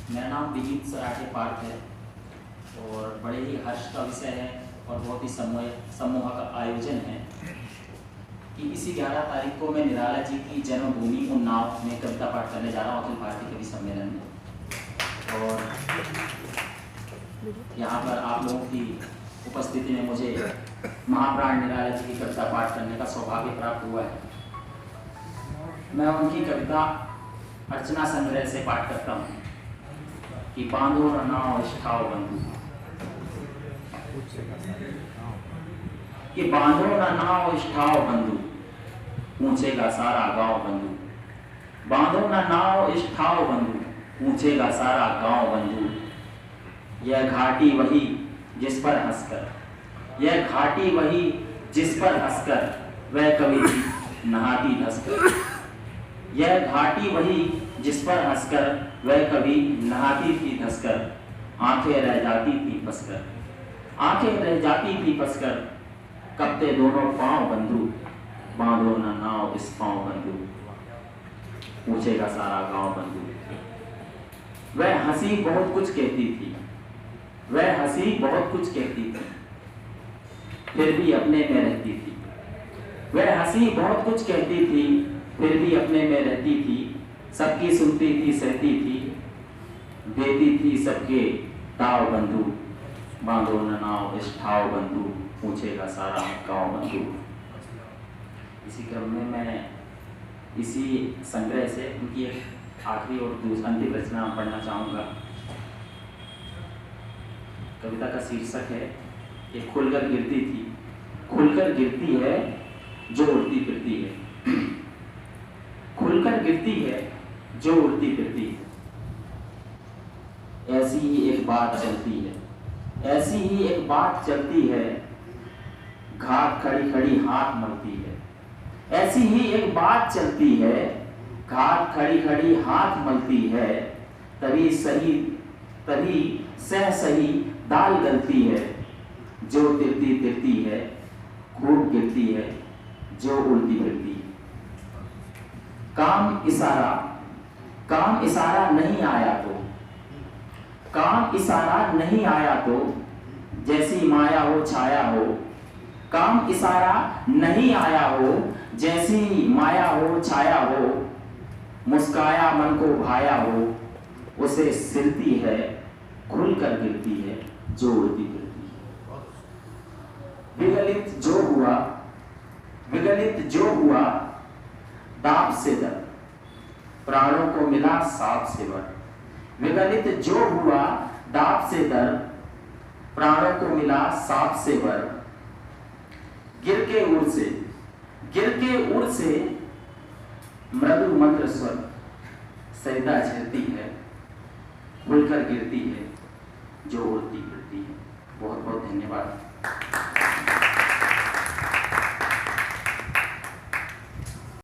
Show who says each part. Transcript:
Speaker 1: मेरा नाम विनीत सराठे पार्थ है और बड़े ही हर्ष का विषय है और बहुत ही सम्मोहक का आयोजन है कि इसी 11 तारीख को मैं निराला जी की जन्मभूमि उन्नाव में कविता पाठ करने जा रहा हूँ अखिल भारतीय कवि सम्मेलन में। और यहाँ पर आप लोगों की उपस्थिति में मुझे महाप्राण निराला जी की कविता पाठ करने का सौभाग्य प्राप्त हुआ है। मैं उनकी कविता अर्चना संग्रह से पाठ करता हूँ कि बांधो न नाव इष्ठाओ बंधु, कि बांधो न नाव इष्ठाओ बंधु, पूछेगा सारा गांव बंधु। बांधो न नाव इष्ठाओ बंधु, पूछेगा सारा गांव बंधु। यह घाटी वही जिस पर हंसकर, यह घाटी वही जिस पर हंसकर वह कभी नहाती धंसकर। यह घाटी वही जिस पर हंसकर वह कभी नहाती थी धंसकर। आंखें रह जाती थी फंसकर, आंखें रह जाती थी फंसकर। कपते दोनों पांव बंधु, बांधो न नाव इस पांव बंधु, पूछेगा सारा गांव बंधु। वह हंसी बहुत कुछ कहती थी, वह हंसी बहुत कुछ कहती थी, फिर भी अपने में रहती थी। वह हंसी बहुत कुछ कहती थी, फिर भी अपने में रहती थी। सबकी सुनती थी सहती थी, देती थी सबके ताव बंधु। बांधो न नाव इस ठाव बंधु, पूछेगा सारा गांव बंधु। इसी क्रम में मैं इसी संग्रह से उनकी एक आखिरी और अंतिम रचना पढ़ना चाहूँगा। कविता का शीर्षक है कि खुलकर गिरती थी, खुलकर गिरती है जो उड़ती फिरती है। खुलकर गिरती है जो उड़ती फिरती है। ऐसी ही एक बात चलती है, ऐसी ही एक बात चलती है, घाट खड़ी खड़ी हाथ मलती है। ऐसी ही एक बात चलती है, घाट खड़ी खड़ी हाथ मलती है। तभी सह सही दाल गलती है, जो तिरती तिरती है, खूब गिरती है जो उड़ती फिरती है। काम इशारा नहीं आया तो, काम इशारा नहीं आया तो, जैसी माया हो छाया हो। काम इशारा नहीं आया हो, जैसी माया हो छाया हो। मुस्काया मन को भाया हो, उसे सिरती है, खुलकर गिरती है जो उड़ती फिरती है। विगलित जो हुआ दाप से दर, प्राणों को मिला सांप से वर। विगलित जो हुआ दाप से दर, प्राणों को मिला सांप से वर। गिर के उड़ से मृदु मंत्र स्वर सरिता झरती है, खुलकर गिरती है जो उड़ती फिरती है। बहुत बहुत धन्यवाद।